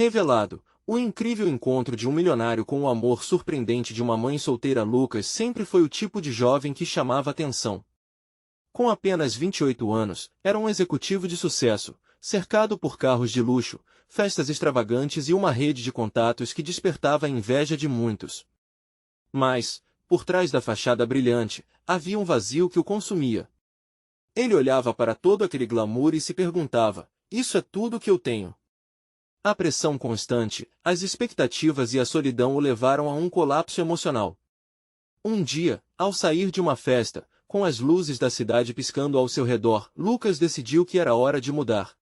Revelado, o incrível encontro de um milionário com o amor surpreendente de uma mãe solteira. Lucas sempre foi o tipo de jovem que chamava atenção. Com apenas 28 anos, era um executivo de sucesso, cercado por carros de luxo, festas extravagantes e uma rede de contatos que despertava a inveja de muitos. Mas, por trás da fachada brilhante, havia um vazio que o consumia. Ele olhava para todo aquele glamour e se perguntava: isso é tudo que eu tenho? A pressão constante, as expectativas e a solidão o levaram a um colapso emocional. Um dia, ao sair de uma festa, com as luzes da cidade piscando ao seu redor, Lucas decidiu que era hora de mudar.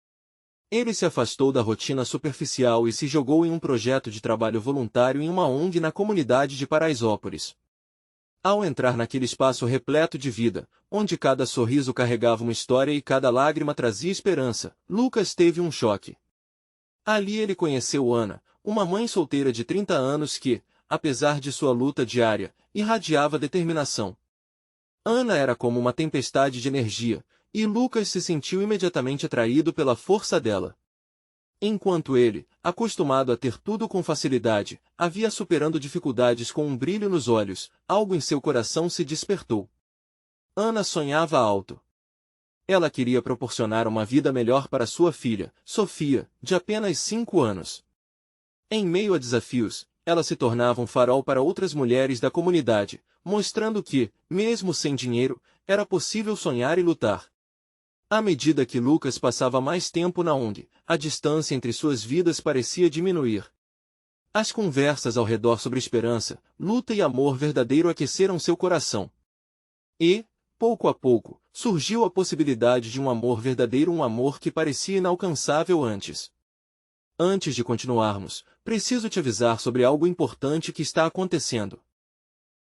Ele se afastou da rotina superficial e se jogou em um projeto de trabalho voluntário em uma ONG na comunidade de Paraisópolis. Ao entrar naquele espaço repleto de vida, onde cada sorriso carregava uma história e cada lágrima trazia esperança, Lucas teve um choque. Ali ele conheceu Ana, uma mãe solteira de 30 anos que, apesar de sua luta diária, irradiava determinação. Ana era como uma tempestade de energia, e Lucas se sentiu imediatamente atraído pela força dela. Enquanto ele, acostumado a ter tudo com facilidade, havia superando dificuldades com um brilho nos olhos, algo em seu coração se despertou. Ana sonhava alto. Ela queria proporcionar uma vida melhor para sua filha, Sofia, de apenas 5 anos. Em meio a desafios, ela se tornava um farol para outras mulheres da comunidade, mostrando que, mesmo sem dinheiro, era possível sonhar e lutar. À medida que Lucas passava mais tempo na ONG, a distância entre suas vidas parecia diminuir. As conversas ao redor sobre esperança, luta e amor verdadeiro aqueceram seu coração. E, pouco a pouco, surgiu a possibilidade de um amor verdadeiro, um amor que parecia inalcançável antes. Antes de continuarmos, preciso te avisar sobre algo importante que está acontecendo.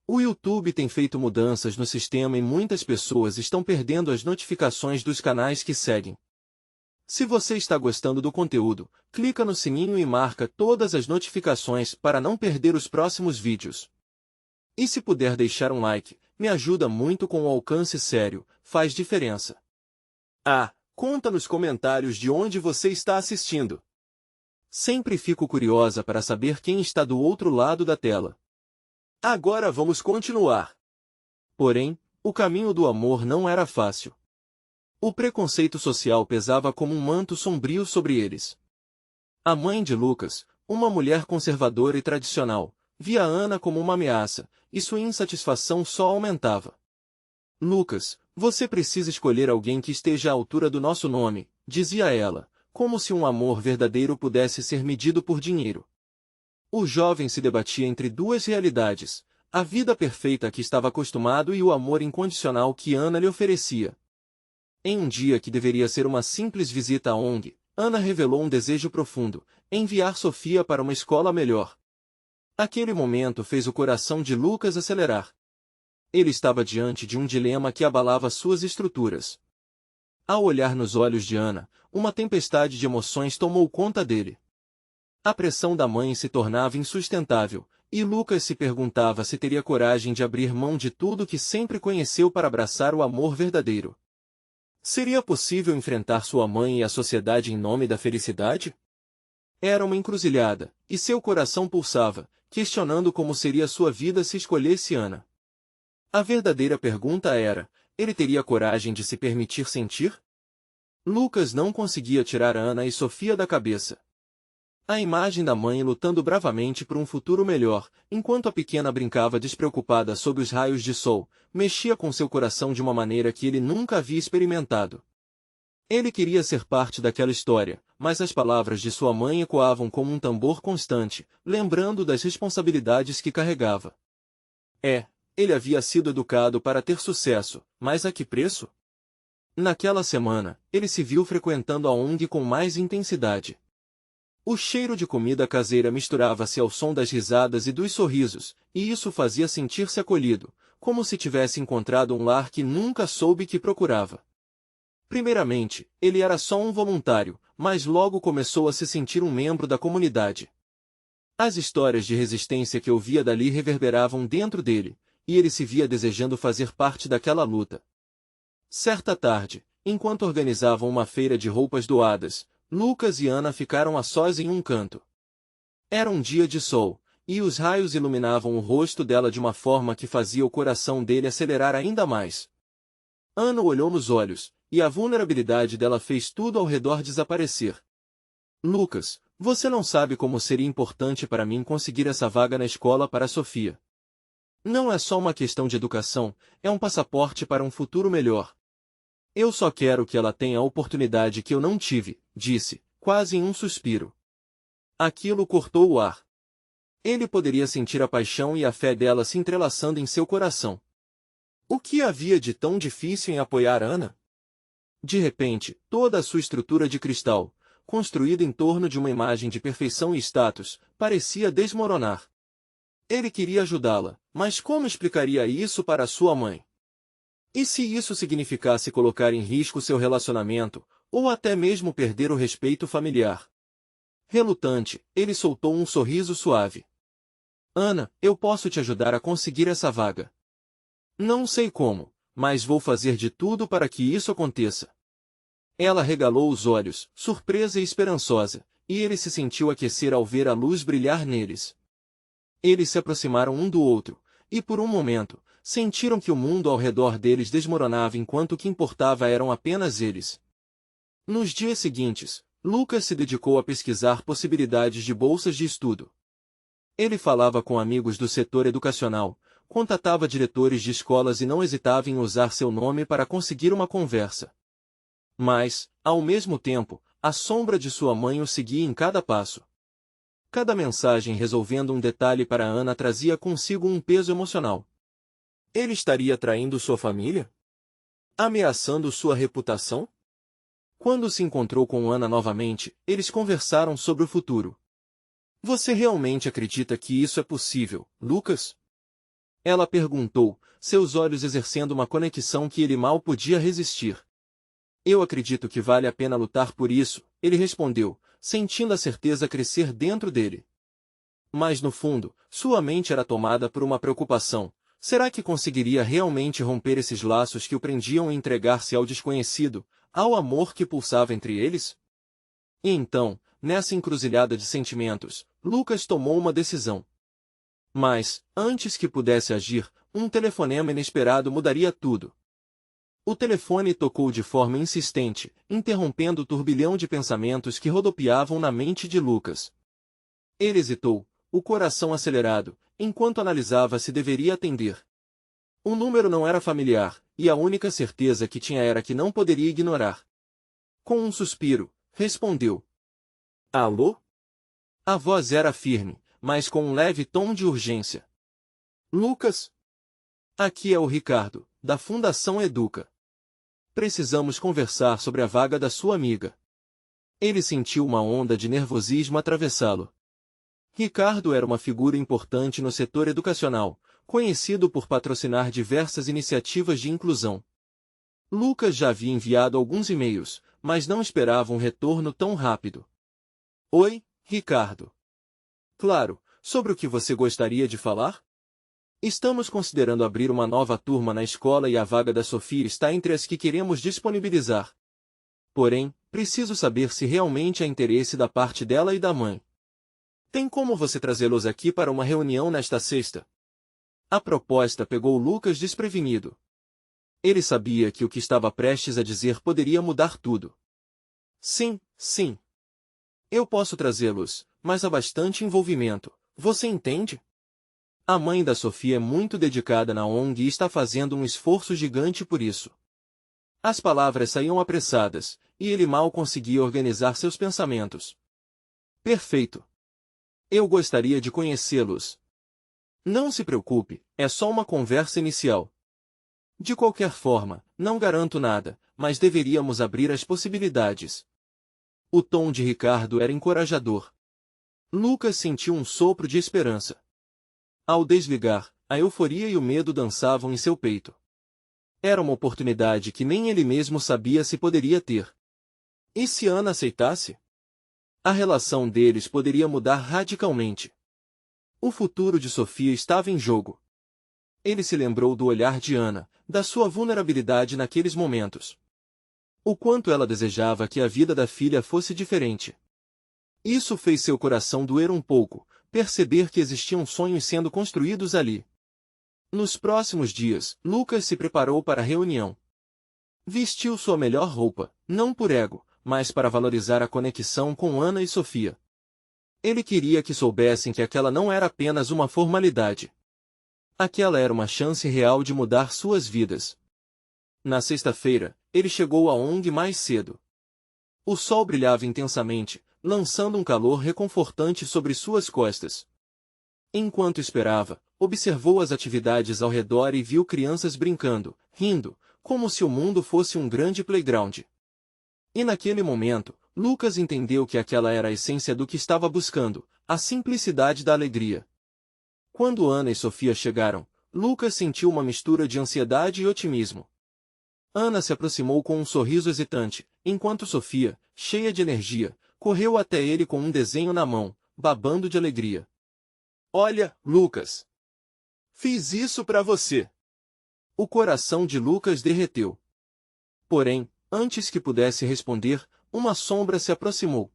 O YouTube tem feito mudanças no sistema e muitas pessoas estão perdendo as notificações dos canais que seguem. Se você está gostando do conteúdo, clica no sininho e marca todas as notificações para não perder os próximos vídeos. E se puder deixar um like, me ajuda muito com o alcance sério, faz diferença. Conta nos comentários de onde você está assistindo. Sempre fico curiosa para saber quem está do outro lado da tela. Agora vamos continuar. Porém, o caminho do amor não era fácil. O preconceito social pesava como um manto sombrio sobre eles. A mãe de Lucas, uma mulher conservadora e tradicional, via Ana como uma ameaça, e sua insatisfação só aumentava. Lucas, você precisa escolher alguém que esteja à altura do nosso nome, dizia ela, como se um amor verdadeiro pudesse ser medido por dinheiro. O jovem se debatia entre duas realidades, a vida perfeita a que estava acostumado e o amor incondicional que Ana lhe oferecia. Em um dia que deveria ser uma simples visita à ONG, Ana revelou um desejo profundo, enviar Sofia para uma escola melhor. Aquele momento fez o coração de Lucas acelerar. Ele estava diante de um dilema que abalava suas estruturas. Ao olhar nos olhos de Ana, uma tempestade de emoções tomou conta dele. A pressão da mãe se tornava insustentável, e Lucas se perguntava se teria coragem de abrir mão de tudo que sempre conheceu para abraçar o amor verdadeiro. Seria possível enfrentar sua mãe e a sociedade em nome da felicidade? Era uma encruzilhada, e seu coração pulsava, questionando como seria sua vida se escolhesse Ana. A verdadeira pergunta era: ele teria coragem de se permitir sentir? Lucas não conseguia tirar Ana e Sofia da cabeça. A imagem da mãe lutando bravamente por um futuro melhor, enquanto a pequena brincava despreocupada sob os raios de sol, mexia com seu coração de uma maneira que ele nunca havia experimentado. Ele queria ser parte daquela história, mas as palavras de sua mãe ecoavam como um tambor constante, lembrando das responsabilidades que carregava. Ele havia sido educado para ter sucesso, mas a que preço? Naquela semana, ele se viu frequentando a ONG com mais intensidade. O cheiro de comida caseira misturava-se ao som das risadas e dos sorrisos, e isso fazia sentir-se acolhido, como se tivesse encontrado um lar que nunca soube que procurava. Primeiramente, ele era só um voluntário, mas logo começou a se sentir um membro da comunidade. As histórias de resistência que ouvia dali reverberavam dentro dele, e ele se via desejando fazer parte daquela luta. Certa tarde, enquanto organizavam uma feira de roupas doadas, Lucas e Ana ficaram a sós em um canto. Era um dia de sol, e os raios iluminavam o rosto dela de uma forma que fazia o coração dele acelerar ainda mais. Ana olhou nos olhos, e a vulnerabilidade dela fez tudo ao redor desaparecer. Lucas, você não sabe como seria importante para mim conseguir essa vaga na escola para a Sofia. Não é só uma questão de educação, é um passaporte para um futuro melhor. Eu só quero que ela tenha a oportunidade que eu não tive, disse, quase em um suspiro. Aquilo cortou o ar. Ele poderia sentir a paixão e a fé dela se entrelaçando em seu coração. O que havia de tão difícil em apoiar Ana? De repente, toda a sua estrutura de cristal, construída em torno de uma imagem de perfeição e status, parecia desmoronar. Ele queria ajudá-la, mas como explicaria isso para sua mãe? E se isso significasse colocar em risco seu relacionamento, ou até mesmo perder o respeito familiar? Relutante, ele soltou um sorriso suave. Ana, eu posso te ajudar a conseguir essa vaga. Não sei como, mas vou fazer de tudo para que isso aconteça. Ela regalou os olhos, surpresa e esperançosa, e ele se sentiu aquecer ao ver a luz brilhar neles. Eles se aproximaram um do outro, e por um momento, sentiram que o mundo ao redor deles desmoronava enquanto o que importava eram apenas eles. Nos dias seguintes, Lucas se dedicou a pesquisar possibilidades de bolsas de estudo. Ele falava com amigos do setor educacional, contatava diretores de escolas e não hesitava em usar seu nome para conseguir uma conversa. Mas, ao mesmo tempo, a sombra de sua mãe o seguia em cada passo. Cada mensagem resolvendo um detalhe para Ana trazia consigo um peso emocional. Ele estaria traindo sua família? Ameaçando sua reputação? Quando se encontrou com Ana novamente, eles conversaram sobre o futuro. Você realmente acredita que isso é possível, Lucas? Ela perguntou, seus olhos exercendo uma conexão que ele mal podia resistir. Eu acredito que vale a pena lutar por isso, ele respondeu, sentindo a certeza crescer dentro dele. Mas no fundo, sua mente era tomada por uma preocupação. Será que conseguiria realmente romper esses laços que o prendiam e entregar-se ao desconhecido, ao amor que pulsava entre eles? E então, nessa encruzilhada de sentimentos, Lucas tomou uma decisão. Mas, antes que pudesse agir, um telefonema inesperado mudaria tudo. O telefone tocou de forma insistente, interrompendo o turbilhão de pensamentos que rodopiavam na mente de Lucas. Ele hesitou, o coração acelerado, enquanto analisava se deveria atender. O número não era familiar, e a única certeza que tinha era que não poderia ignorar. Com um suspiro, respondeu. Alô? A voz era firme, mas com um leve tom de urgência. Lucas? Aqui é o Ricardo, da Fundação Educa. Precisamos conversar sobre a vaga da sua amiga. Ele sentiu uma onda de nervosismo atravessá-lo. Ricardo era uma figura importante no setor educacional, conhecido por patrocinar diversas iniciativas de inclusão. Lucas já havia enviado alguns e-mails, mas não esperava um retorno tão rápido. Oi, Ricardo. Claro, sobre o que você gostaria de falar? Estamos considerando abrir uma nova turma na escola e a vaga da Sofia está entre as que queremos disponibilizar. Porém, preciso saber se realmente há interesse da parte dela e da mãe. Tem como você trazê-los aqui para uma reunião nesta sexta? A proposta pegou Lucas desprevenido. Ele sabia que o que estava prestes a dizer poderia mudar tudo. Sim, sim. Eu posso trazê-los, mas há bastante envolvimento, você entende? A mãe da Sofia é muito dedicada na ONG e está fazendo um esforço gigante por isso. As palavras saíam apressadas, e ele mal conseguia organizar seus pensamentos. Perfeito. Eu gostaria de conhecê-los. Não se preocupe, é só uma conversa inicial. De qualquer forma, não garanto nada, mas deveríamos abrir as possibilidades. O tom de Ricardo era encorajador. Lucas sentiu um sopro de esperança. Ao desligar, a euforia e o medo dançavam em seu peito. Era uma oportunidade que nem ele mesmo sabia se poderia ter. E se Ana aceitasse? A relação deles poderia mudar radicalmente. O futuro de Sofia estava em jogo. Ele se lembrou do olhar de Ana, da sua vulnerabilidade naqueles momentos. O quanto ela desejava que a vida da filha fosse diferente. Isso fez seu coração doer um pouco, perceber que existiam sonhos sendo construídos ali. Nos próximos dias, Lucas se preparou para a reunião. Vestiu sua melhor roupa, não por ego, mas para valorizar a conexão com Ana e Sofia. Ele queria que soubessem que aquela não era apenas uma formalidade. Aquela era uma chance real de mudar suas vidas. Na sexta-feira, ele chegou a ONG mais cedo. O sol brilhava intensamente, lançando um calor reconfortante sobre suas costas. Enquanto esperava, observou as atividades ao redor e viu crianças brincando, rindo, como se o mundo fosse um grande playground. E naquele momento, Lucas entendeu que aquela era a essência do que estava buscando, a simplicidade da alegria. Quando Ana e Sofia chegaram, Lucas sentiu uma mistura de ansiedade e otimismo. Ana se aproximou com um sorriso hesitante, enquanto Sofia, cheia de energia, correu até ele com um desenho na mão, babando de alegria. "Olha, Lucas! Fiz isso para você!" O coração de Lucas derreteu. Porém, antes que pudesse responder, uma sombra se aproximou.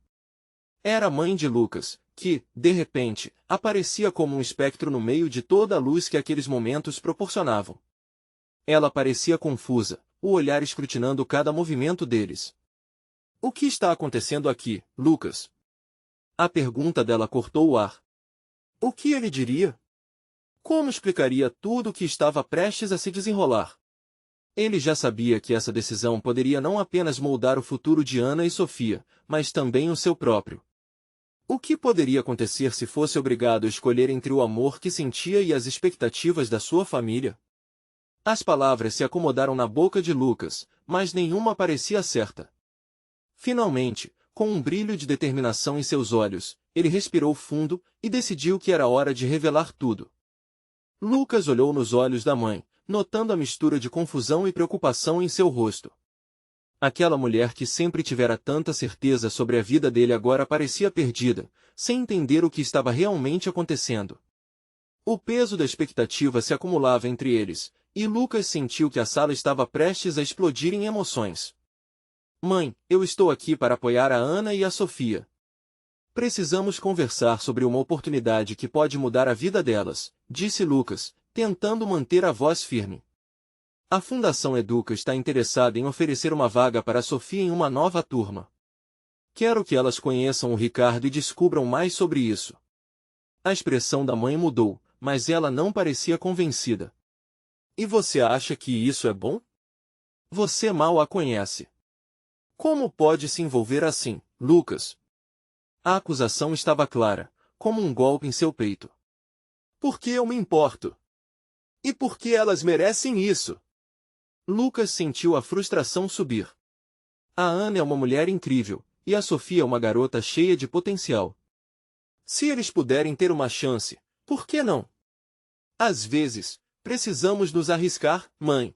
Era a mãe de Lucas, que, de repente, aparecia como um espectro no meio de toda a luz que aqueles momentos proporcionavam. Ela parecia confusa, o olhar escrutinando cada movimento deles. "O que está acontecendo aqui, Lucas?" A pergunta dela cortou o ar. O que ele diria? Como explicaria tudo o que estava prestes a se desenrolar? Ele já sabia que essa decisão poderia não apenas moldar o futuro de Ana e Sofia, mas também o seu próprio. O que poderia acontecer se fosse obrigado a escolher entre o amor que sentia e as expectativas da sua família? As palavras se acomodaram na boca de Lucas, mas nenhuma parecia certa. Finalmente, com um brilho de determinação em seus olhos, ele respirou fundo e decidiu que era hora de revelar tudo. Lucas olhou nos olhos da mãe, notando a mistura de confusão e preocupação em seu rosto. Aquela mulher que sempre tivera tanta certeza sobre a vida dele agora parecia perdida, sem entender o que estava realmente acontecendo. O peso da expectativa se acumulava entre eles, e Lucas sentiu que a sala estava prestes a explodir em emoções. "Mãe, eu estou aqui para apoiar a Ana e a Sofia. Precisamos conversar sobre uma oportunidade que pode mudar a vida delas", disse Lucas, tentando manter a voz firme. "A Fundação Educa está interessada em oferecer uma vaga para a Sofia em uma nova turma. Quero que elas conheçam o Ricardo e descubram mais sobre isso." A expressão da mãe mudou, mas ela não parecia convencida. "E você acha que isso é bom? Você mal a conhece. Como pode se envolver assim, Lucas?" A acusação estava clara, como um golpe em seu peito. "Por que eu me importo? E por que elas merecem isso?" Lucas sentiu a frustração subir. A Ana é uma mulher incrível, e a Sofia é uma garota cheia de potencial. Se eles puderem ter uma chance, por que não? Às vezes, precisamos nos arriscar, mãe.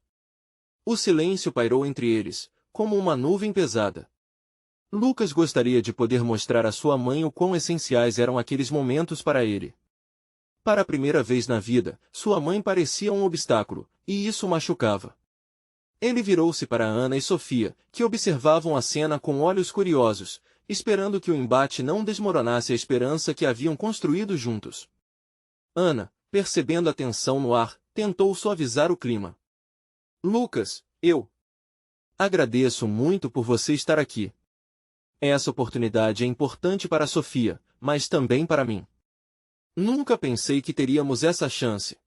O silêncio pairou entre eles, como uma nuvem pesada. Lucas gostaria de poder mostrar à sua mãe o quão essenciais eram aqueles momentos para ele. Para a primeira vez na vida, sua mãe parecia um obstáculo, e isso machucava. Ele virou-se para Ana e Sofia, que observavam a cena com olhos curiosos, esperando que o embate não desmoronasse a esperança que haviam construído juntos. Ana, percebendo a tensão no ar, tentou suavizar o clima. "Lucas, eu agradeço muito por você estar aqui. Essa oportunidade é importante para a Sofia, mas também para mim. Nunca pensei que teríamos essa chance."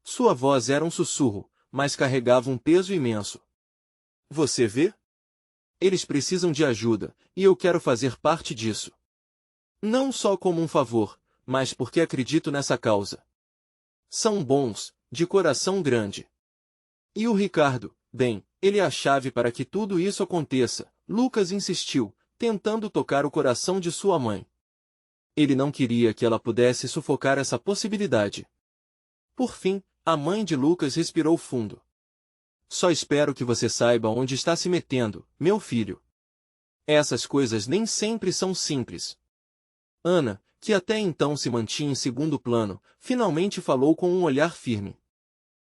Sua voz era um sussurro, mas carregava um peso imenso. "Você vê? Eles precisam de ajuda, e eu quero fazer parte disso. Não só como um favor, mas porque acredito nessa causa. São bons, de coração grande. E o Ricardo, bem, ele é a chave para que tudo isso aconteça", Lucas insistiu, tentando tocar o coração de sua mãe. Ele não queria que ela pudesse sufocar essa possibilidade. Por fim, a mãe de Lucas respirou fundo. "Só espero que você saiba onde está se metendo, meu filho. Essas coisas nem sempre são simples." Ana, que até então se mantinha em segundo plano, finalmente falou com um olhar firme.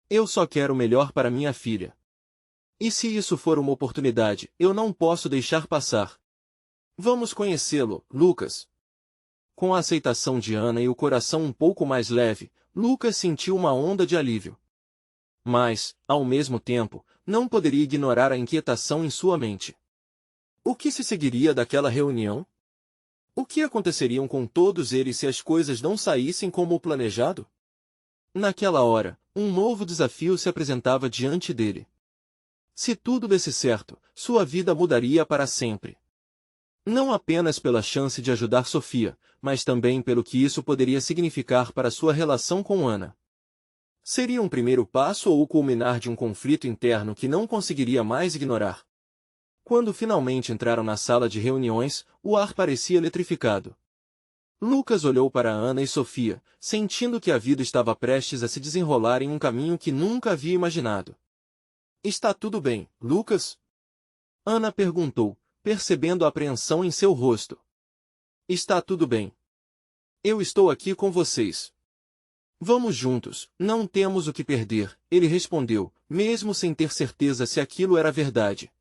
"Eu só quero o melhor para minha filha. E se isso for uma oportunidade, eu não posso deixar passar. Vamos conhecê-lo, Lucas." Com a aceitação de Ana e o coração um pouco mais leve, Lucas sentiu uma onda de alívio. Mas, ao mesmo tempo, não poderia ignorar a inquietação em sua mente. O que se seguiria daquela reunião? O que aconteceria com todos eles se as coisas não saíssem como o planejado? Naquela hora, um novo desafio se apresentava diante dele. Se tudo desse certo, sua vida mudaria para sempre. Não apenas pela chance de ajudar Sofia, mas também pelo que isso poderia significar para sua relação com Ana. Seria um primeiro passo ou o culminar de um conflito interno que não conseguiria mais ignorar? Quando finalmente entraram na sala de reuniões, o ar parecia eletrificado. Lucas olhou para Ana e Sofia, sentindo que a vida estava prestes a se desenrolar em um caminho que nunca havia imaginado. Está tudo bem, Lucas? Ana perguntou, percebendo a apreensão em seu rosto. Está tudo bem. Eu estou aqui com vocês. Vamos juntos, não temos o que perder, ele respondeu, mesmo sem ter certeza se aquilo era verdade.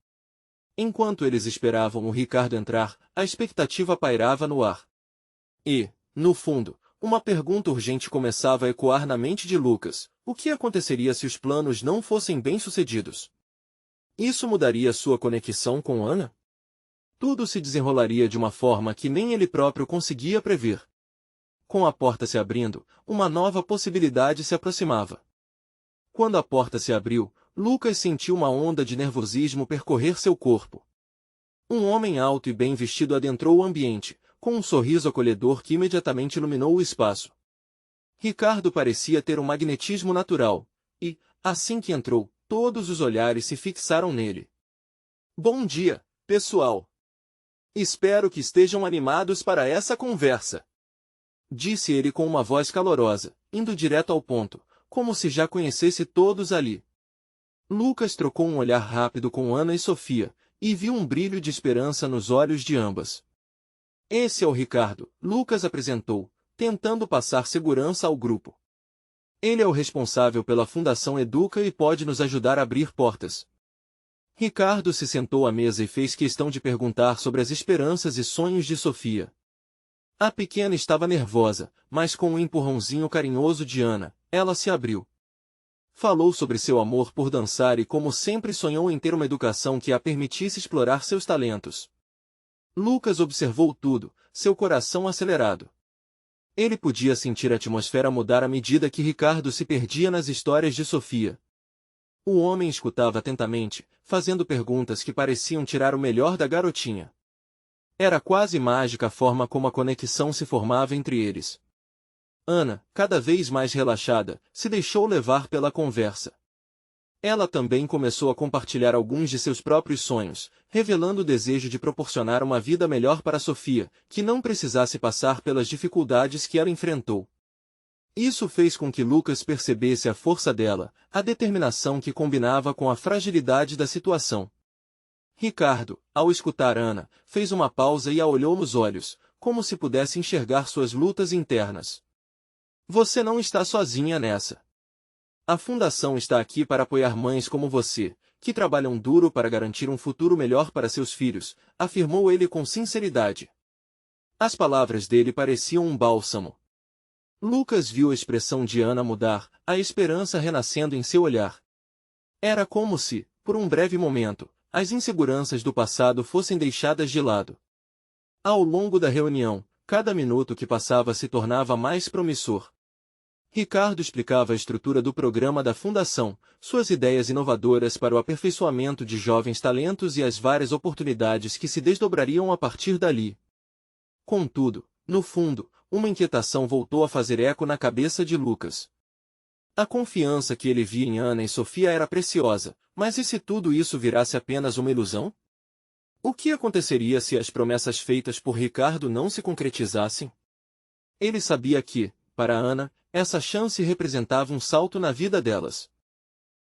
Enquanto eles esperavam o Ricardo entrar, a expectativa pairava no ar. E, no fundo, uma pergunta urgente começava a ecoar na mente de Lucas: o que aconteceria se os planos não fossem bem-sucedidos? Isso mudaria sua conexão com Ana? Tudo se desenrolaria de uma forma que nem ele próprio conseguia prever. Com a porta se abrindo, uma nova possibilidade se aproximava. Quando a porta se abriu, Lucas sentiu uma onda de nervosismo percorrer seu corpo. Um homem alto e bem vestido adentrou o ambiente, com um sorriso acolhedor que imediatamente iluminou o espaço. Ricardo parecia ter um magnetismo natural, e, assim que entrou, todos os olhares se fixaram nele. Bom dia, pessoal! Espero que estejam animados para essa conversa, disse ele com uma voz calorosa, indo direto ao ponto, como se já conhecesse todos ali. Lucas trocou um olhar rápido com Ana e Sofia, e viu um brilho de esperança nos olhos de ambas. Esse é o Ricardo, Lucas apresentou, tentando passar segurança ao grupo. Ele é o responsável pela Fundação Educa e pode nos ajudar a abrir portas. Ricardo se sentou à mesa e fez questão de perguntar sobre as esperanças e sonhos de Sofia. A pequena estava nervosa, mas com um empurrãozinho carinhoso de Ana, ela se abriu. Falou sobre seu amor por dançar e como sempre sonhou em ter uma educação que a permitisse explorar seus talentos. Lucas observou tudo, seu coração acelerado. Ele podia sentir a atmosfera mudar à medida que Ricardo se perdia nas histórias de Sofia. O homem escutava atentamente, fazendo perguntas que pareciam tirar o melhor da garotinha. Era quase mágica a forma como a conexão se formava entre eles. Ana, cada vez mais relaxada, se deixou levar pela conversa. Ela também começou a compartilhar alguns de seus próprios sonhos, revelando o desejo de proporcionar uma vida melhor para Sofia, que não precisasse passar pelas dificuldades que ela enfrentou. Isso fez com que Lucas percebesse a força dela, a determinação que combinava com a fragilidade da situação. Ricardo, ao escutar Ana, fez uma pausa e a olhou nos olhos, como se pudesse enxergar suas lutas internas. Você não está sozinha nessa. A Fundação está aqui para apoiar mães como você, que trabalham duro para garantir um futuro melhor para seus filhos, afirmou ele com sinceridade. As palavras dele pareciam um bálsamo. Lucas viu a expressão de Ana mudar, a esperança renascendo em seu olhar. Era como se, por um breve momento, as inseguranças do passado fossem deixadas de lado. Ao longo da reunião, cada minuto que passava se tornava mais promissor. Ricardo explicava a estrutura do programa da Fundação, suas ideias inovadoras para o aperfeiçoamento de jovens talentos e as várias oportunidades que se desdobrariam a partir dali. Contudo, no fundo, uma inquietação voltou a fazer eco na cabeça de Lucas. A confiança que ele via em Ana e Sofia era preciosa, mas e se tudo isso virasse apenas uma ilusão? O que aconteceria se as promessas feitas por Ricardo não se concretizassem? Ele sabia que, para Ana, essa chance representava um salto na vida delas.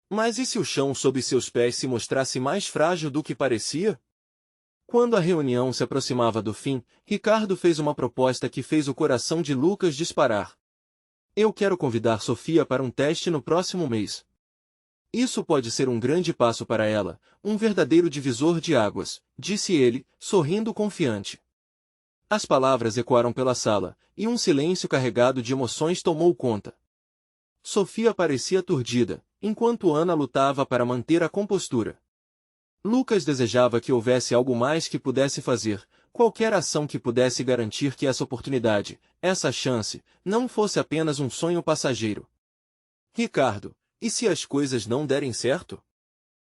Mas e se o chão sob seus pés se mostrasse mais frágil do que parecia? Quando a reunião se aproximava do fim, Ricardo fez uma proposta que fez o coração de Lucas disparar. Eu quero convidar Sofia para um teste no próximo mês. Isso pode ser um grande passo para ela, um verdadeiro divisor de águas, disse ele, sorrindo confiante. As palavras ecoaram pela sala, e um silêncio carregado de emoções tomou conta. Sofia parecia aturdida, enquanto Ana lutava para manter a compostura. Lucas desejava que houvesse algo mais que pudesse fazer, qualquer ação que pudesse garantir que essa oportunidade, essa chance, não fosse apenas um sonho passageiro. Ricardo, e se as coisas não derem certo?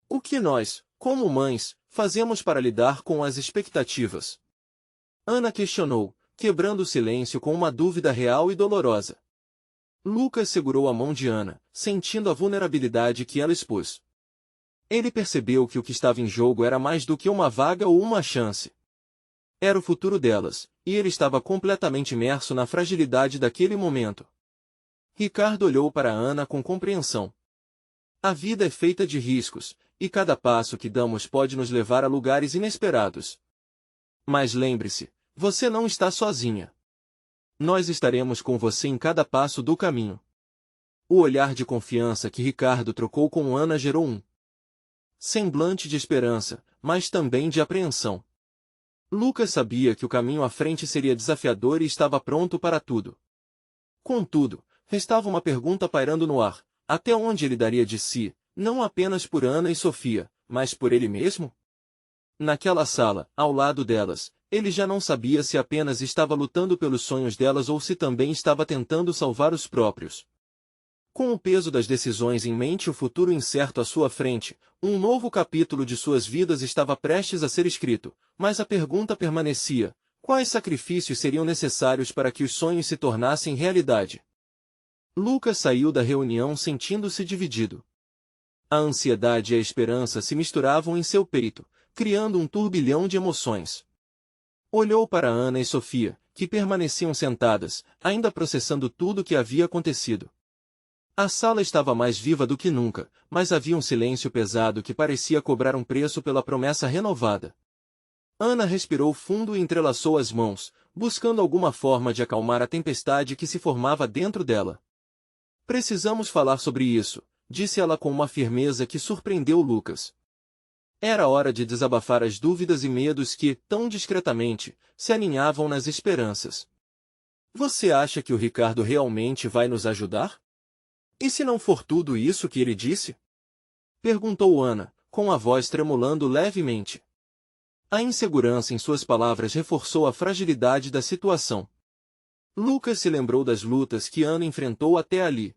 O que nós, como mães, fazemos para lidar com as expectativas? Ana questionou, quebrando o silêncio com uma dúvida real e dolorosa. Lucas segurou a mão de Ana, sentindo a vulnerabilidade que ela expôs. Ele percebeu que o que estava em jogo era mais do que uma vaga ou uma chance. Era o futuro delas, e ele estava completamente imerso na fragilidade daquele momento. Ricardo olhou para Ana com compreensão. A vida é feita de riscos, e cada passo que damos pode nos levar a lugares inesperados. Mas lembre-se, você não está sozinha. Nós estaremos com você em cada passo do caminho. O olhar de confiança que Ricardo trocou com Ana gerou um semblante de esperança, mas também de apreensão. Lucas sabia que o caminho à frente seria desafiador e estava pronto para tudo. Contudo, restava uma pergunta pairando no ar: até onde ele daria de si, não apenas por Ana e Sofia, mas por ele mesmo? Naquela sala, ao lado delas, ele já não sabia se apenas estava lutando pelos sonhos delas ou se também estava tentando salvar os próprios. Com o peso das decisões em mente e o futuro incerto à sua frente, um novo capítulo de suas vidas estava prestes a ser escrito, mas a pergunta permanecia: quais sacrifícios seriam necessários para que os sonhos se tornassem realidade? Lucas saiu da reunião sentindo-se dividido. A ansiedade e a esperança se misturavam em seu peito, criando um turbilhão de emoções. Olhou para Ana e Sofia, que permaneciam sentadas, ainda processando tudo o que havia acontecido. A sala estava mais viva do que nunca, mas havia um silêncio pesado que parecia cobrar um preço pela promessa renovada. Ana respirou fundo e entrelaçou as mãos, buscando alguma forma de acalmar a tempestade que se formava dentro dela. Precisamos falar sobre isso, disse ela com uma firmeza que surpreendeu Lucas. Era hora de desabafar as dúvidas e medos que, tão discretamente, se aninhavam nas esperanças. Você acha que o Ricardo realmente vai nos ajudar? E se não for tudo isso que ele disse? Perguntou Ana, com a voz tremulando levemente. A insegurança em suas palavras reforçou a fragilidade da situação. Lucas se lembrou das lutas que Ana enfrentou até ali.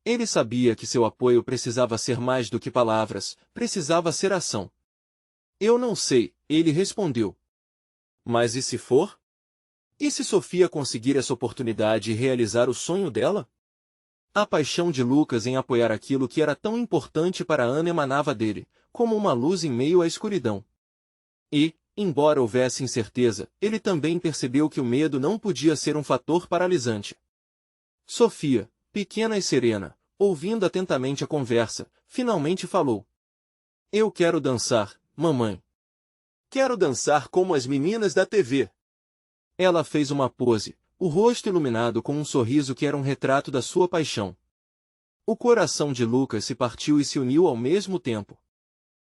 Ele sabia que seu apoio precisava ser mais do que palavras, precisava ser ação. Eu não sei, ele respondeu. Mas e se for? E se Sofia conseguir essa oportunidade e realizar o sonho dela? A paixão de Lucas em apoiar aquilo que era tão importante para Ana emanava dele, como uma luz em meio à escuridão. E, embora houvesse incerteza, ele também percebeu que o medo não podia ser um fator paralisante. Sofia, pequena e serena, ouvindo atentamente a conversa, finalmente falou. Eu quero dançar, mamãe. Quero dançar como as meninas da TV. Ela fez uma pose, o rosto iluminado com um sorriso que era um retrato da sua paixão. O coração de Lucas se partiu e se uniu ao mesmo tempo.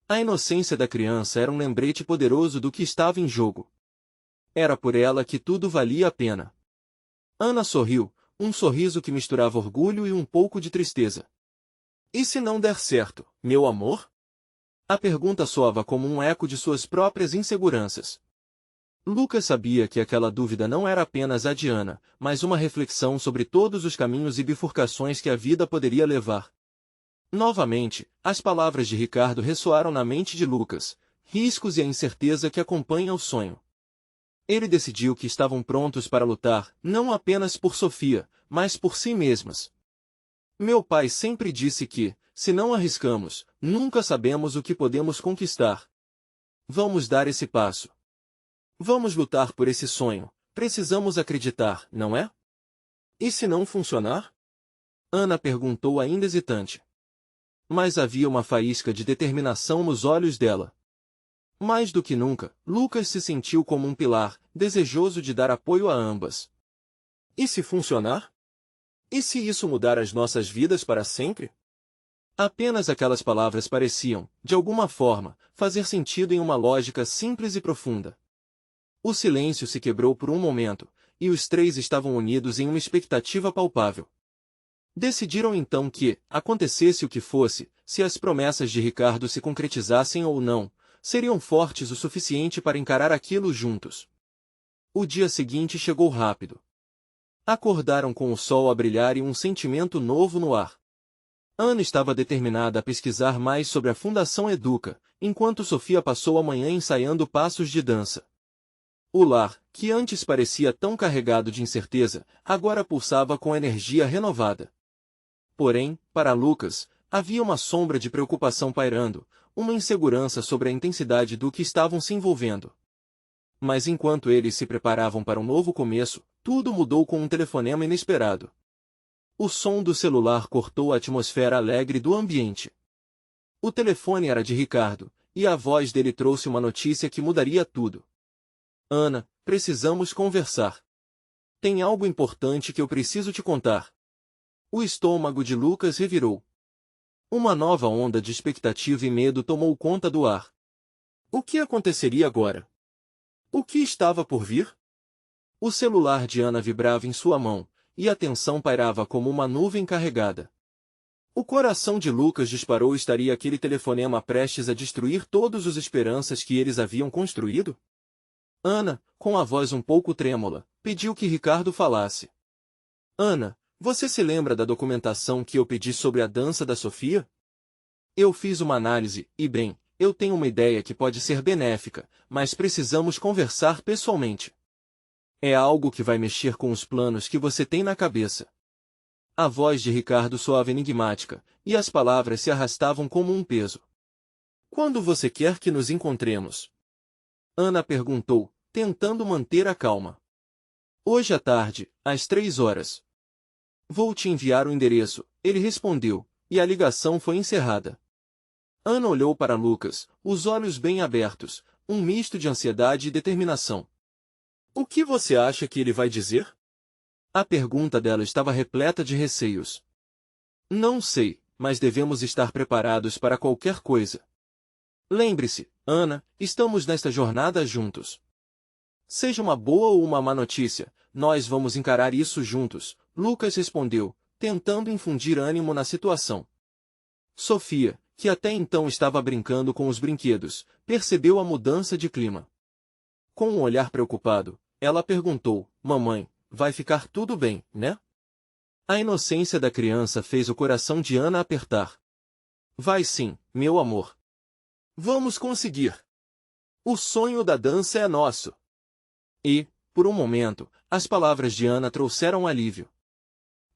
A inocência da criança era um lembrete poderoso do que estava em jogo. Era por ela que tudo valia a pena. Ana sorriu, um sorriso que misturava orgulho e um pouco de tristeza. E se não der certo, meu amor? A pergunta soava como um eco de suas próprias inseguranças. Lucas sabia que aquela dúvida não era apenas a de Ana, mas uma reflexão sobre todos os caminhos e bifurcações que a vida poderia levar. Novamente, as palavras de Ricardo ressoaram na mente de Lucas, riscos e a incerteza que acompanham o sonho. Ele decidiu que estavam prontos para lutar, não apenas por Sofia, mas por si mesmas. Meu pai sempre disse que, se não arriscamos, nunca sabemos o que podemos conquistar. Vamos dar esse passo. Vamos lutar por esse sonho, precisamos acreditar, não é? E se não funcionar? Ana perguntou ainda hesitante. Mas havia uma faísca de determinação nos olhos dela. Mais do que nunca, Lucas se sentiu como um pilar, desejoso de dar apoio a ambas. E se funcionar? E se isso mudar as nossas vidas para sempre? Apenas aquelas palavras pareciam, de alguma forma, fazer sentido em uma lógica simples e profunda. O silêncio se quebrou por um momento, e os três estavam unidos em uma expectativa palpável. Decidiram então que, acontecesse o que fosse, se as promessas de Ricardo se concretizassem ou não, seriam fortes o suficiente para encarar aquilo juntos. O dia seguinte chegou rápido. Acordaram com o sol a brilhar e um sentimento novo no ar. Ana estava determinada a pesquisar mais sobre a Fundação Educa, enquanto Sofia passou a manhã ensaiando passos de dança. O lar, que antes parecia tão carregado de incerteza, agora pulsava com energia renovada. Porém, para Lucas, havia uma sombra de preocupação pairando, uma insegurança sobre a intensidade do que estavam se envolvendo. Mas enquanto eles se preparavam para um novo começo, tudo mudou com um telefonema inesperado. O som do celular cortou a atmosfera alegre do ambiente. O telefone era de Ricardo, e a voz dele trouxe uma notícia que mudaria tudo. Ana, precisamos conversar. Tem algo importante que eu preciso te contar. O estômago de Lucas revirou. Uma nova onda de expectativa e medo tomou conta do ar. O que aconteceria agora? O que estava por vir? O celular de Ana vibrava em sua mão, e a tensão pairava como uma nuvem carregada. O coração de Lucas disparou. Estaria aquele telefonema prestes a destruir todas as esperanças que eles haviam construído? Ana, com a voz um pouco trêmula, pediu que Ricardo falasse. Ana, você se lembra da documentação que eu pedi sobre a dança da Sofia? Eu fiz uma análise, e bem, eu tenho uma ideia que pode ser benéfica, mas precisamos conversar pessoalmente. É algo que vai mexer com os planos que você tem na cabeça. A voz de Ricardo soava enigmática, e as palavras se arrastavam como um peso. Quando você quer que nos encontremos? Ana perguntou, tentando manter a calma. Hoje à tarde, às 3 horas. Vou te enviar o endereço, ele respondeu, e a ligação foi encerrada. Ana olhou para Lucas, os olhos bem abertos, um misto de ansiedade e determinação. O que você acha que ele vai dizer? A pergunta dela estava repleta de receios. Não sei, mas devemos estar preparados para qualquer coisa. Lembre-se, Ana, estamos nesta jornada juntos. Seja uma boa ou uma má notícia, nós vamos encarar isso juntos, Lucas respondeu, tentando infundir ânimo na situação. Sofia, que até então estava brincando com os brinquedos, percebeu a mudança de clima. Com um olhar preocupado, ela perguntou, mamãe, vai ficar tudo bem, né? A inocência da criança fez o coração de Ana apertar. Vai sim, meu amor. Vamos conseguir. O sonho da dança é nosso. E, por um momento, as palavras de Ana trouxeram alívio.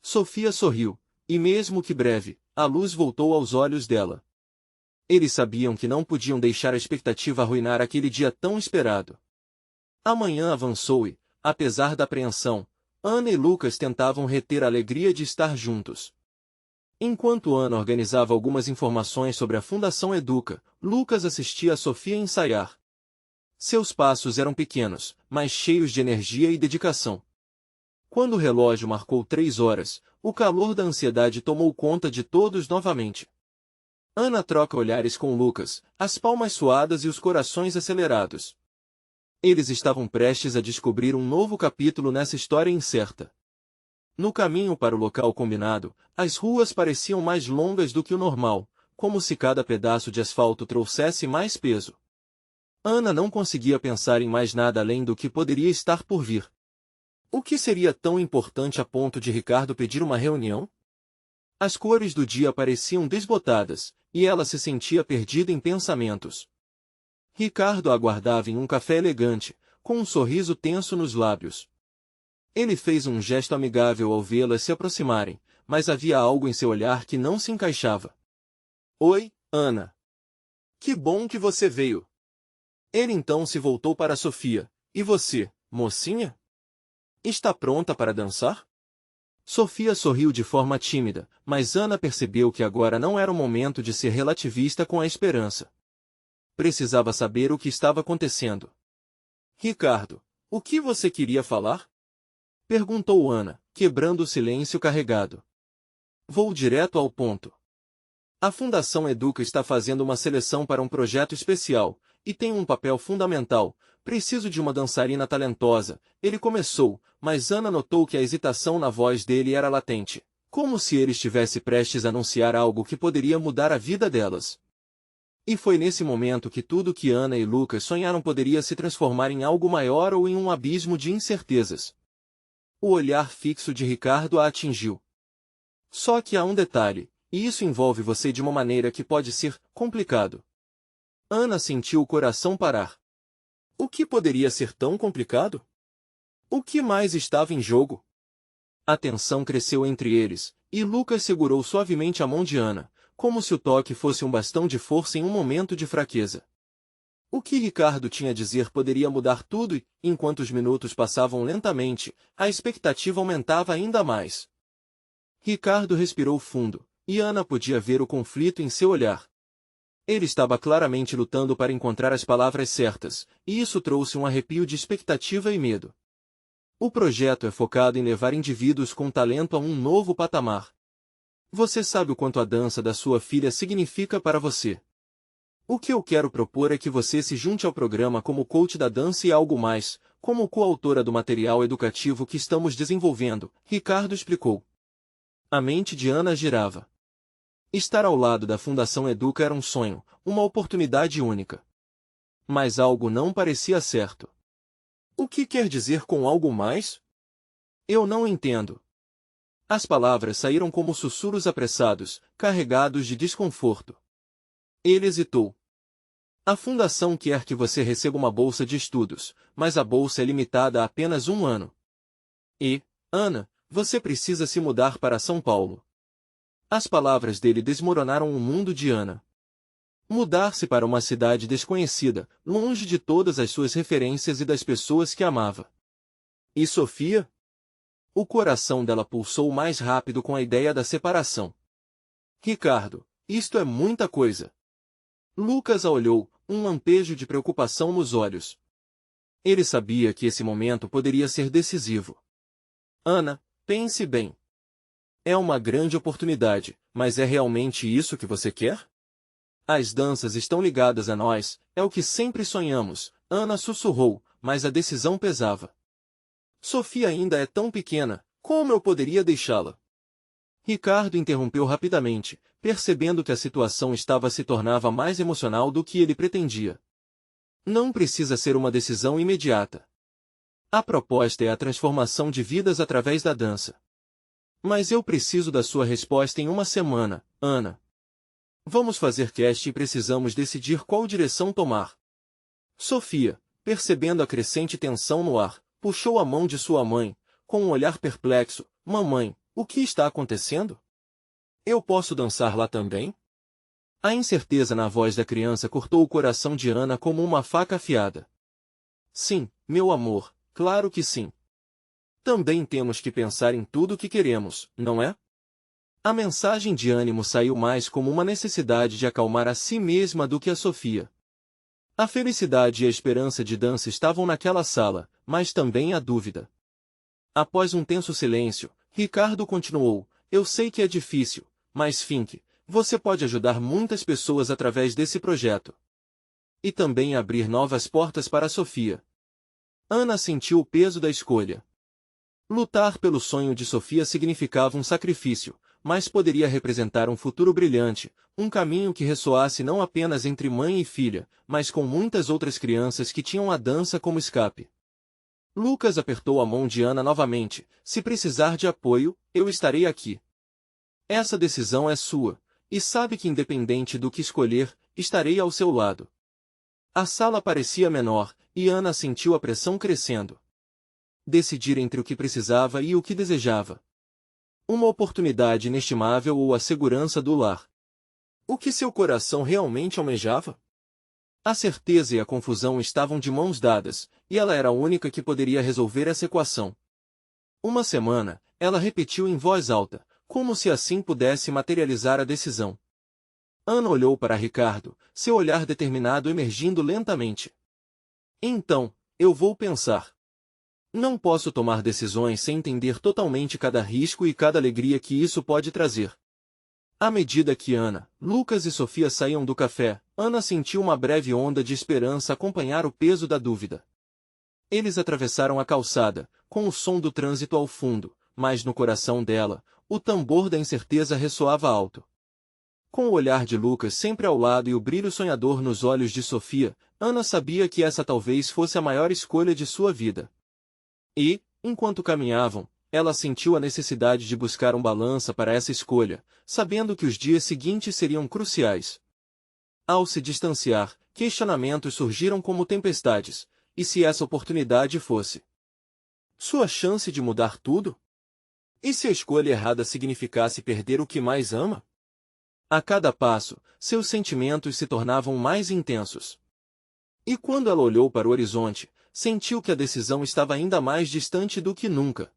Sofia sorriu, e mesmo que breve, a luz voltou aos olhos dela. Eles sabiam que não podiam deixar a expectativa arruinar aquele dia tão esperado. A manhã avançou e, apesar da apreensão, Ana e Lucas tentavam reter a alegria de estar juntos. Enquanto Ana organizava algumas informações sobre a Fundação Educa, Lucas assistia a Sofia ensaiar. Seus passos eram pequenos, mas cheios de energia e dedicação. Quando o relógio marcou 3 horas, o calor da ansiedade tomou conta de todos novamente. Ana troca olhares com Lucas, as palmas suadas e os corações acelerados. Eles estavam prestes a descobrir um novo capítulo nessa história incerta. No caminho para o local combinado, as ruas pareciam mais longas do que o normal, como se cada pedaço de asfalto trouxesse mais peso. Ana não conseguia pensar em mais nada além do que poderia estar por vir. O que seria tão importante a ponto de Ricardo pedir uma reunião? As cores do dia pareciam desbotadas, e ela se sentia perdida em pensamentos. Ricardo a aguardava em um café elegante, com um sorriso tenso nos lábios. Ele fez um gesto amigável ao vê-las se aproximarem, mas havia algo em seu olhar que não se encaixava. Oi, Ana. Que bom que você veio. Ele então se voltou para Sofia. E você, mocinha? Está pronta para dançar? Sofia sorriu de forma tímida, mas Ana percebeu que agora não era o momento de ser relativista com a esperança. Precisava saber o que estava acontecendo. Ricardo, o que você queria falar? Perguntou Ana, quebrando o silêncio carregado. Vou direto ao ponto. A Fundação Educa está fazendo uma seleção para um projeto especial, e tenho um papel fundamental. Preciso de uma dançarina talentosa. Ele começou, mas Ana notou que a hesitação na voz dele era latente, como se ele estivesse prestes a anunciar algo que poderia mudar a vida delas. E foi nesse momento que tudo que Ana e Lucas sonharam poderia se transformar em algo maior ou em um abismo de incertezas. O olhar fixo de Ricardo a atingiu. Só que há um detalhe, e isso envolve você de uma maneira que pode ser complicado. Ana sentiu o coração parar. O que poderia ser tão complicado? O que mais estava em jogo? A tensão cresceu entre eles, e Lucas segurou suavemente a mão de Ana, como se o toque fosse um bastão de força em um momento de fraqueza. O que Ricardo tinha a dizer poderia mudar tudo e, enquanto os minutos passavam lentamente, a expectativa aumentava ainda mais. Ricardo respirou fundo, e Ana podia ver o conflito em seu olhar. Ele estava claramente lutando para encontrar as palavras certas, e isso trouxe um arrepio de expectativa e medo. O projeto é focado em levar indivíduos com talento a um novo patamar. Você sabe o quanto a dança da sua filha significa para você. O que eu quero propor é que você se junte ao programa como coach da dança e algo mais, como coautora do material educativo que estamos desenvolvendo, Ricardo explicou. A mente de Ana girava. Estar ao lado da Fundação Educa era um sonho, uma oportunidade única. Mas algo não parecia certo. O que quer dizer com algo mais? Eu não entendo. As palavras saíram como sussurros apressados, carregados de desconforto. Ele hesitou. A Fundação quer que você receba uma bolsa de estudos, mas a bolsa é limitada a apenas 1 ano. E, Ana, você precisa se mudar para São Paulo. As palavras dele desmoronaram o mundo de Ana. Mudar-se para uma cidade desconhecida, longe de todas as suas referências e das pessoas que amava. E Sofia? O coração dela pulsou mais rápido com a ideia da separação. Ricardo, isto é muita coisa. Lucas a olhou, um lampejo de preocupação nos olhos. Ele sabia que esse momento poderia ser decisivo. Ana, pense bem. É uma grande oportunidade, mas é realmente isso que você quer? As danças estão ligadas a nós, é o que sempre sonhamos, Ana sussurrou, mas a decisão pesava. Sofia ainda é tão pequena, como eu poderia deixá-la? Ricardo interrompeu rapidamente, percebendo que a situação estava se tornava mais emocional do que ele pretendia. Não precisa ser uma decisão imediata. A proposta é a transformação de vidas através da dança. Mas eu preciso da sua resposta em 1 semana, Ana. Vamos fazer cast e precisamos decidir qual direção tomar. Sofia, percebendo a crescente tensão no ar, puxou a mão de sua mãe, com um olhar perplexo. Mamãe, o que está acontecendo? Eu posso dançar lá também? A incerteza na voz da criança cortou o coração de Ana como uma faca afiada. Sim, meu amor, claro que sim. Também temos que pensar em tudo o que queremos, não é? A mensagem de ânimo saiu mais como uma necessidade de acalmar a si mesma do que a Sofia. A felicidade e a esperança de dança estavam naquela sala, mas também a dúvida. Após um tenso silêncio, Ricardo continuou, eu sei que é difícil, mas Fink, você pode ajudar muitas pessoas através desse projeto. E também abrir novas portas para a Sofia. Ana sentiu o peso da escolha. Lutar pelo sonho de Sofia significava um sacrifício, mas poderia representar um futuro brilhante, um caminho que ressoasse não apenas entre mãe e filha, mas com muitas outras crianças que tinham a dança como escape. Lucas apertou a mão de Ana novamente, se precisar de apoio, eu estarei aqui. Essa decisão é sua, e sabe que independente do que escolher, estarei ao seu lado. A sala parecia menor, e Ana sentiu a pressão crescendo. Decidir entre o que precisava e o que desejava. Uma oportunidade inestimável ou a segurança do lar. O que seu coração realmente almejava? A certeza e a confusão estavam de mãos dadas, e ela era a única que poderia resolver essa equação. 1 semana, ela repetiu em voz alta, como se assim pudesse materializar a decisão. Ana olhou para Ricardo, seu olhar determinado emergindo lentamente. Então, eu vou pensar. Não posso tomar decisões sem entender totalmente cada risco e cada alegria que isso pode trazer. À medida que Ana, Lucas e Sofia saíam do café, Ana sentiu uma breve onda de esperança acompanhar o peso da dúvida. Eles atravessaram a calçada, com o som do trânsito ao fundo, mas no coração dela, o tambor da incerteza ressoava alto. Com o olhar de Lucas sempre ao lado e o brilho sonhador nos olhos de Sofia, Ana sabia que essa talvez fosse a maior escolha de sua vida. E, enquanto caminhavam, ela sentiu a necessidade de buscar um balança para essa escolha, sabendo que os dias seguintes seriam cruciais. Ao se distanciar, questionamentos surgiram como tempestades. E se essa oportunidade fosse sua chance de mudar tudo? E se a escolha errada significasse perder o que mais ama? A cada passo, seus sentimentos se tornavam mais intensos. E quando ela olhou para o horizonte, sentiu que a decisão estava ainda mais distante do que nunca.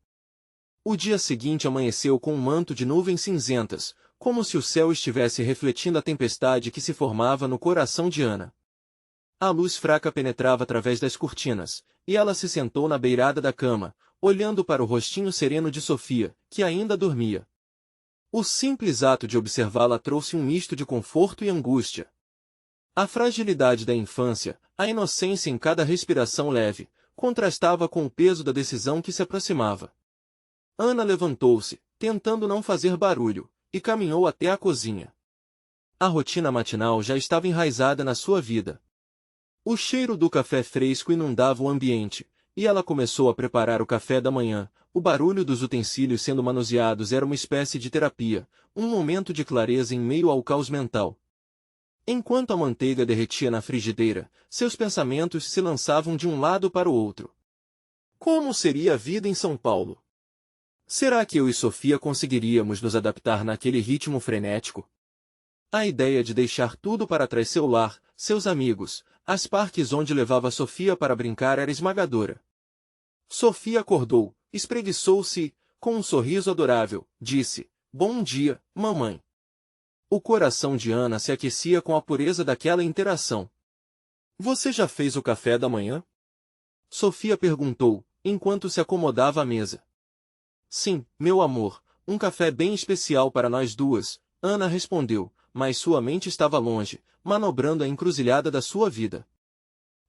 O dia seguinte amanheceu com um manto de nuvens cinzentas, como se o céu estivesse refletindo a tempestade que se formava no coração de Ana. A luz fraca penetrava através das cortinas, e ela se sentou na beirada da cama, olhando para o rostinho sereno de Sofia, que ainda dormia. O simples ato de observá-la trouxe um misto de conforto e angústia. A fragilidade da infância, a inocência em cada respiração leve, contrastava com o peso da decisão que se aproximava. Ana levantou-se, tentando não fazer barulho, e caminhou até a cozinha. A rotina matinal já estava enraizada na sua vida. O cheiro do café fresco inundava o ambiente, e ela começou a preparar o café da manhã. O barulho dos utensílios sendo manuseados era uma espécie de terapia, um momento de clareza em meio ao caos mental. Enquanto a manteiga derretia na frigideira, seus pensamentos se lançavam de um lado para o outro. Como seria a vida em São Paulo? Será que eu e Sofia conseguiríamos nos adaptar naquele ritmo frenético? A ideia de deixar tudo para trás, seu lar, seus amigos, as parques onde levava Sofia para brincar, era esmagadora. Sofia acordou, espreguiçou-se e, com um sorriso adorável, disse: "Bom dia, mamãe." O coração de Ana se aquecia com a pureza daquela interação. "Você já fez o café da manhã?" Sofia perguntou, enquanto se acomodava à mesa. "Sim, meu amor, um café bem especial para nós duas," Ana respondeu, mas sua mente estava longe, manobrando a encruzilhada da sua vida.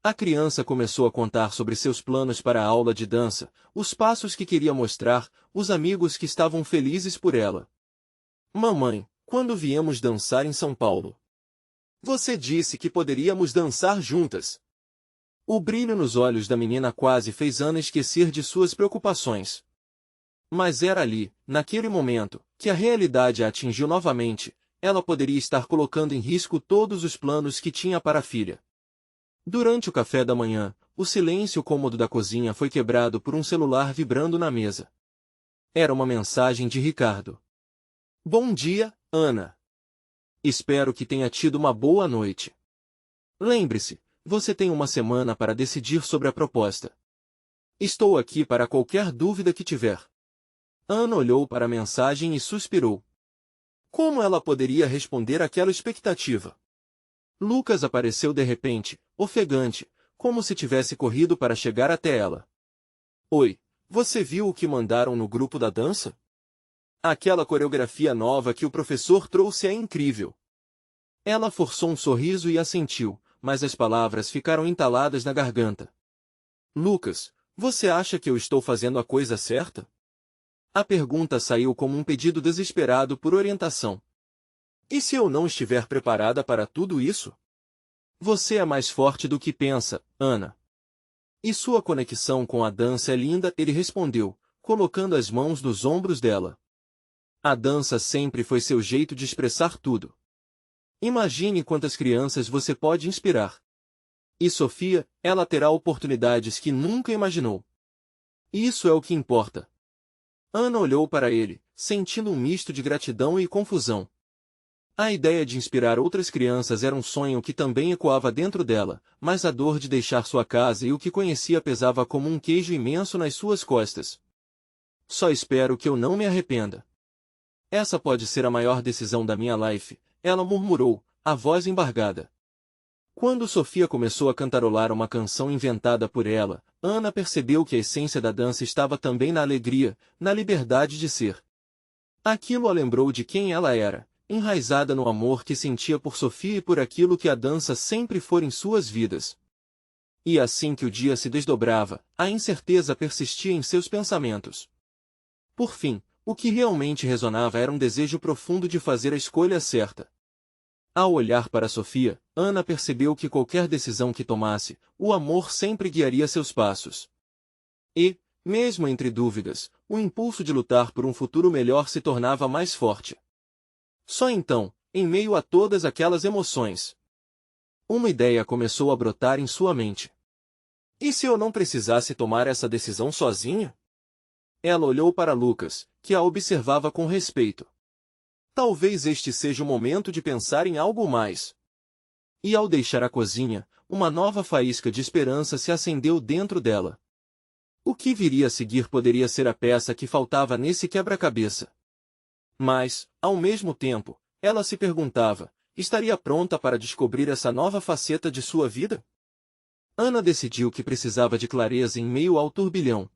A criança começou a contar sobre seus planos para a aula de dança, os passos que queria mostrar, os amigos que estavam felizes por ela. "Mamãe, quando viemos dançar em São Paulo? Você disse que poderíamos dançar juntas." O brilho nos olhos da menina quase fez Ana esquecer de suas preocupações. Mas era ali, naquele momento, que a realidade a atingiu novamente. Ela poderia estar colocando em risco todos os planos que tinha para a filha. Durante o café da manhã, o silêncio cômodo da cozinha foi quebrado por um celular vibrando na mesa. Era uma mensagem de Ricardo. "Bom dia, Ana. Espero que tenha tido uma boa noite. Lembre-se, você tem uma semana para decidir sobre a proposta. Estou aqui para qualquer dúvida que tiver." Ana olhou para a mensagem e suspirou. Como ela poderia responder àquela expectativa? Lucas apareceu de repente, ofegante, como se tivesse corrido para chegar até ela. "Oi, você viu o que mandaram no grupo da dança? Aquela coreografia nova que o professor trouxe é incrível." Ela forçou um sorriso e assentiu, mas as palavras ficaram entaladas na garganta. "Lucas, você acha que eu estou fazendo a coisa certa?" A pergunta saiu como um pedido desesperado por orientação. "E se eu não estiver preparada para tudo isso?" "Você é mais forte do que pensa, Ana. E sua conexão com a dança é linda," ele respondeu, colocando as mãos nos ombros dela. "A dança sempre foi seu jeito de expressar tudo. Imagine quantas crianças você pode inspirar. E Sofia, ela terá oportunidades que nunca imaginou. Isso é o que importa." Ana olhou para ele, sentindo um misto de gratidão e confusão. A ideia de inspirar outras crianças era um sonho que também ecoava dentro dela, mas a dor de deixar sua casa e o que conhecia pesava como um queijo imenso nas suas costas. "Só espero que eu não me arrependa. Essa pode ser a maior decisão da minha life," ela murmurou, a voz embargada. Quando Sofia começou a cantarolar uma canção inventada por ela, Ana percebeu que a essência da dança estava também na alegria, na liberdade de ser. Aquilo a lembrou de quem ela era, enraizada no amor que sentia por Sofia e por aquilo que a dança sempre fora em suas vidas. E assim que o dia se desdobrava, a incerteza persistia em seus pensamentos. Por fim, o que realmente resonava era um desejo profundo de fazer a escolha certa. Ao olhar para Sofia, Ana percebeu que qualquer decisão que tomasse, o amor sempre guiaria seus passos. E, mesmo entre dúvidas, o impulso de lutar por um futuro melhor se tornava mais forte. Só então, em meio a todas aquelas emoções, uma ideia começou a brotar em sua mente. E se eu não precisasse tomar essa decisão sozinha? Ela olhou para Lucas, que a observava com respeito. Talvez este seja o momento de pensar em algo mais. E ao deixar a cozinha, uma nova faísca de esperança se acendeu dentro dela. O que viria a seguir poderia ser a peça que faltava nesse quebra-cabeça. Mas, ao mesmo tempo, ela se perguntava, estaria pronta para descobrir essa nova faceta de sua vida? Ana decidiu que precisava de clareza em meio ao turbilhão.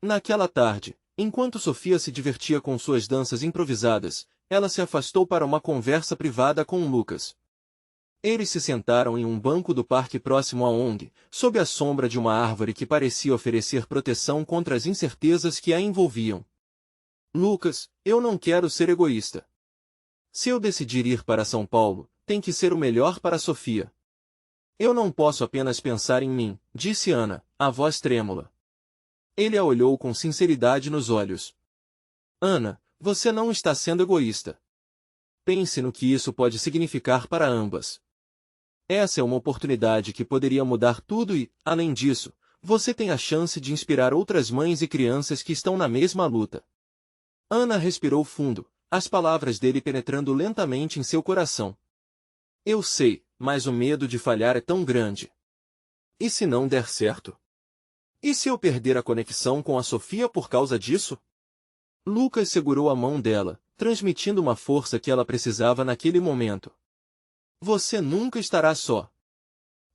Naquela tarde, enquanto Sofia se divertia com suas danças improvisadas, ela se afastou para uma conversa privada com Lucas. Eles se sentaram em um banco do parque próximo à ONG, sob a sombra de uma árvore que parecia oferecer proteção contra as incertezas que a envolviam. Lucas, eu não quero ser egoísta. Se eu decidir ir para São Paulo, tem que ser o melhor para Sofia. Eu não posso apenas pensar em mim, disse Ana, a voz trêmula. Ele a olhou com sinceridade nos olhos. Ana, você não está sendo egoísta. Pense no que isso pode significar para ambas. Essa é uma oportunidade que poderia mudar tudo e, além disso, você tem a chance de inspirar outras mães e crianças que estão na mesma luta. Ana respirou fundo, as palavras dele penetrando lentamente em seu coração. Eu sei, mas o medo de falhar é tão grande. E se não der certo? E se eu perder a conexão com a Sofia por causa disso? Lucas segurou a mão dela, transmitindo uma força que ela precisava naquele momento. Você nunca estará só.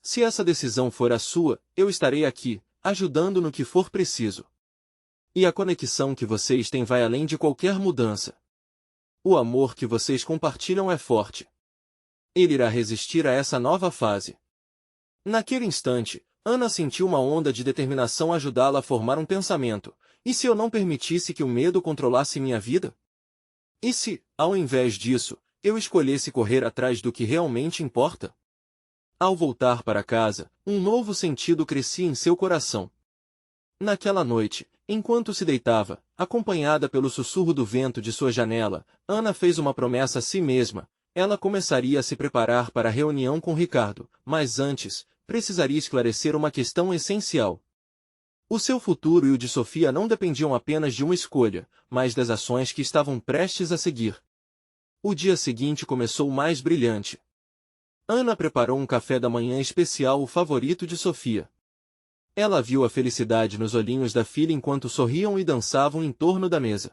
Se essa decisão for a sua, eu estarei aqui, ajudando no que for preciso. E a conexão que vocês têm vai além de qualquer mudança. O amor que vocês compartilham é forte. Ele irá resistir a essa nova fase. Naquele instante, Ana sentiu uma onda de determinação ajudá-la a formar um pensamento. E se eu não permitisse que o medo controlasse minha vida? E se, ao invés disso, eu escolhesse correr atrás do que realmente importa? Ao voltar para casa, um novo sentido crescia em seu coração. Naquela noite, enquanto se deitava, acompanhada pelo sussurro do vento de sua janela, Ana fez uma promessa a si mesma. Ela começaria a se preparar para a reunião com Ricardo, mas antes, precisaria esclarecer uma questão essencial. O seu futuro e o de Sofia não dependiam apenas de uma escolha, mas das ações que estavam prestes a seguir. O dia seguinte começou mais brilhante. Ana preparou um café da manhã especial, o favorito de Sofia. Ela viu a felicidade nos olhinhos da filha enquanto sorriam e dançavam em torno da mesa.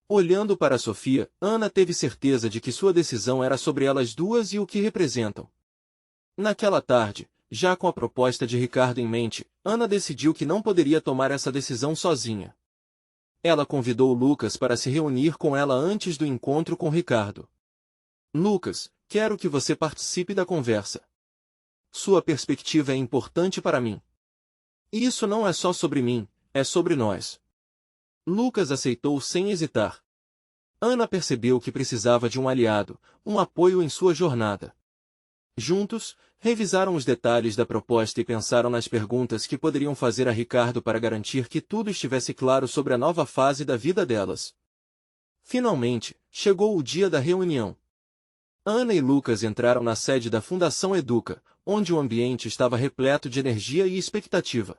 Olhando para Sofia, Ana teve certeza de que sua decisão era sobre elas duas e o que representam. Naquela tarde, já com a proposta de Ricardo em mente, Ana decidiu que não poderia tomar essa decisão sozinha. Ela convidou Lucas para se reunir com ela antes do encontro com Ricardo. Lucas, quero que você participe da conversa. Sua perspectiva é importante para mim. Isso não é só sobre mim, é sobre nós. Lucas aceitou sem hesitar. Ana percebeu que precisava de um aliado, um apoio em sua jornada. Juntos, revisaram os detalhes da proposta e pensaram nas perguntas que poderiam fazer a Ricardo para garantir que tudo estivesse claro sobre a nova fase da vida delas. Finalmente, chegou o dia da reunião. Ana e Lucas entraram na sede da Fundação Educa, onde o ambiente estava repleto de energia e expectativa.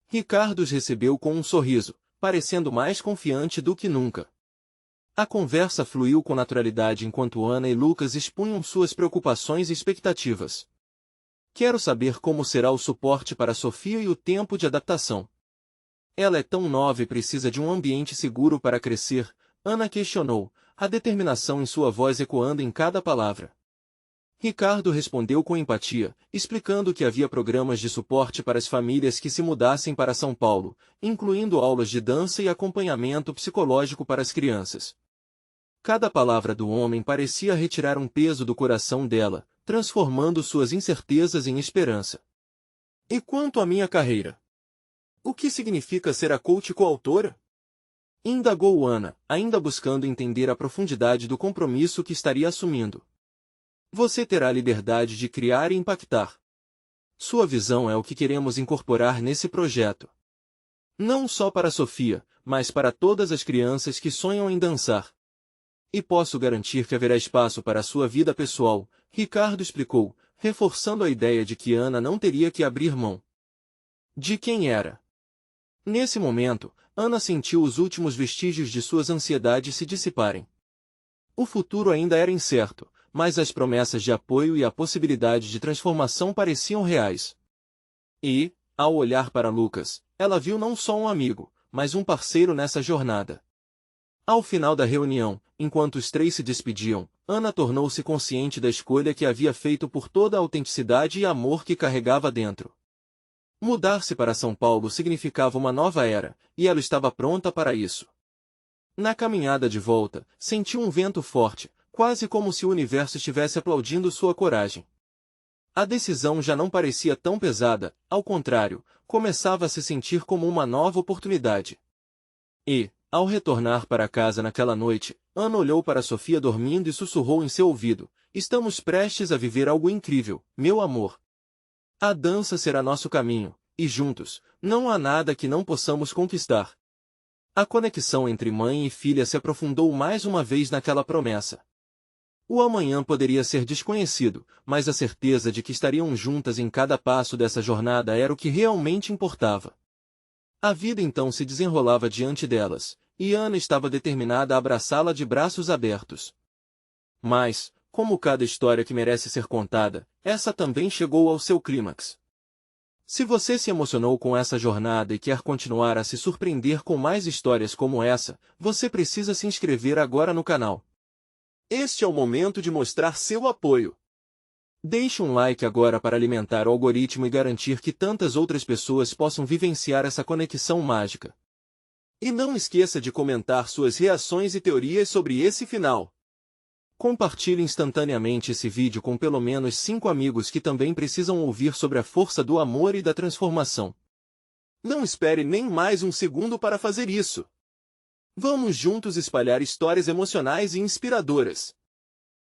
Ricardo os recebeu com um sorriso, parecendo mais confiante do que nunca. A conversa fluiu com naturalidade enquanto Ana e Lucas expunham suas preocupações e expectativas. Quero saber como será o suporte para Sofia e o tempo de adaptação. Ela é tão nova e precisa de um ambiente seguro para crescer, Ana questionou, a determinação em sua voz ecoando em cada palavra. Ricardo respondeu com empatia, explicando que havia programas de suporte para as famílias que se mudassem para São Paulo, incluindo aulas de dança e acompanhamento psicológico para as crianças. Cada palavra do homem parecia retirar um peso do coração dela, transformando suas incertezas em esperança. E quanto à minha carreira? O que significa ser a coach coautora? Indagou Ana, ainda buscando entender a profundidade do compromisso que estaria assumindo. Você terá a liberdade de criar e impactar. Sua visão é o que queremos incorporar nesse projeto. Não só para Sofia, mas para todas as crianças que sonham em dançar. E posso garantir que haverá espaço para a sua vida pessoal, Ricardo explicou, reforçando a ideia de que Ana não teria que abrir mão de quem era. Nesse momento, Ana sentiu os últimos vestígios de suas ansiedades se dissiparem. O futuro ainda era incerto, mas as promessas de apoio e a possibilidade de transformação pareciam reais. E, ao olhar para Lucas, ela viu não só um amigo, mas um parceiro nessa jornada. Ao final da reunião, enquanto os três se despediam, Ana tornou-se consciente da escolha que havia feito por toda a autenticidade e amor que carregava dentro. Mudar-se para São Paulo significava uma nova era, e ela estava pronta para isso. Na caminhada de volta, sentiu um vento forte, quase como se o universo estivesse aplaudindo sua coragem. A decisão já não parecia tão pesada, ao contrário, começava a se sentir como uma nova oportunidade. E, ao retornar para casa naquela noite, Ana olhou para Sofia dormindo e sussurrou em seu ouvido: "Estamos prestes a viver algo incrível, meu amor. A dança será nosso caminho, e juntos, não há nada que não possamos conquistar." A conexão entre mãe e filha se aprofundou mais uma vez naquela promessa. O amanhã poderia ser desconhecido, mas a certeza de que estariam juntas em cada passo dessa jornada era o que realmente importava. A vida então se desenrolava diante delas, e Ana estava determinada a abraçá-la de braços abertos. Mas, como cada história que merece ser contada, essa também chegou ao seu clímax. Se você se emocionou com essa jornada e quer continuar a se surpreender com mais histórias como essa, você precisa se inscrever agora no canal. Este é o momento de mostrar seu apoio. Deixe um like agora para alimentar o algoritmo e garantir que tantas outras pessoas possam vivenciar essa conexão mágica. E não esqueça de comentar suas reações e teorias sobre esse final. Compartilhe instantaneamente esse vídeo com pelo menos 5 amigos que também precisam ouvir sobre a força do amor e da transformação. Não espere nem mais um segundo para fazer isso. Vamos juntos espalhar histórias emocionais e inspiradoras.